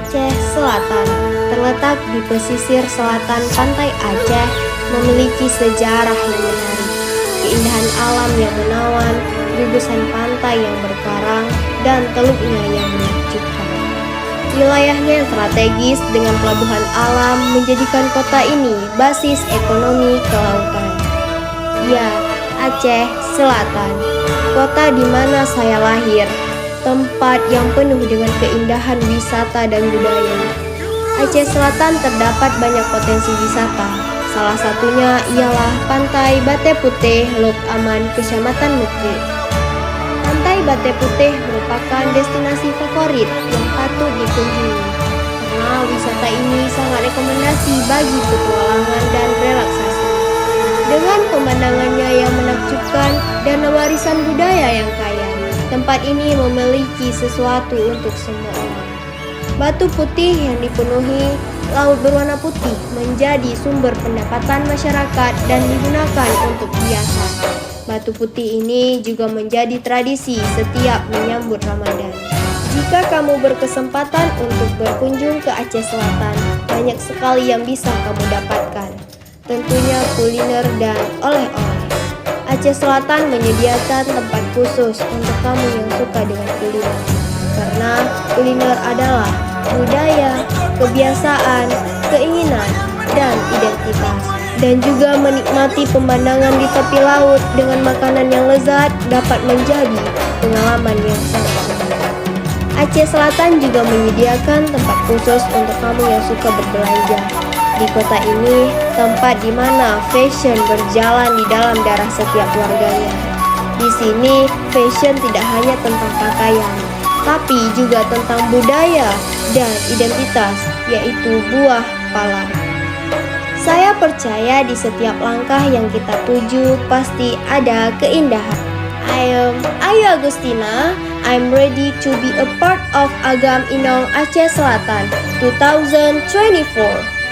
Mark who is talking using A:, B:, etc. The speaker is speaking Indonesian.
A: Aceh Selatan, terletak di pesisir selatan pantai Aceh, memiliki sejarah yang menarik, keindahan alam yang menawan, gugusan pantai yang berkarang, dan teluknya yang menakjubkan. Wilayahnya yang strategis dengan pelabuhan alam menjadikan kota ini basis ekonomi kelautan. Ya, Aceh Selatan, kota di mana saya lahir, tempat yang penuh dengan keindahan wisata dan budaya. Aceh Selatan terdapat banyak potensi wisata. Salah satunya ialah Pantai Bate Putih, Lok Aman, Kecamatan Mukti. Pantai Bate Putih merupakan destinasi favorit yang patut dikunjungi karena wisata ini sangat rekomendasi bagi petualangan dan relaksasi. Dengan pemandangannya yang menakjubkan dan warisan budaya yang kaya, tempat ini memiliki sesuatu untuk semua orang. Batu putih yang dipenuhi laut berwarna putih menjadi sumber pendapatan masyarakat dan digunakan untuk hiasan. Batu putih ini juga menjadi tradisi setiap menyambut Ramadan. Jika kamu berkesempatan untuk berkunjung ke Aceh Selatan, banyak sekali yang bisa kamu dapatkan. Tentunya kuliner dan oleh-oleh. Aceh Selatan menyediakan tempat khusus untuk kamu yang suka dengan kuliner. Karena kuliner adalah budaya, kebiasaan, keinginan, dan identitas. Dan juga menikmati pemandangan di tepi laut dengan makanan yang lezat dapat menjadi pengalaman yang sangat menarik. Aceh Selatan juga menyediakan tempat khusus untuk kamu yang suka berbelanja. Di kota ini, tempat di mana fashion berjalan di dalam darah setiap warganya. Di sini, fashion tidak hanya tentang pakaian, tapi juga tentang budaya dan identitas, yaitu buah pala. Saya percaya di setiap langkah yang kita tuju pasti ada keindahan. I am Ayu Agustina. I'm ready to be a part of Agam Inong Aceh Selatan 2024.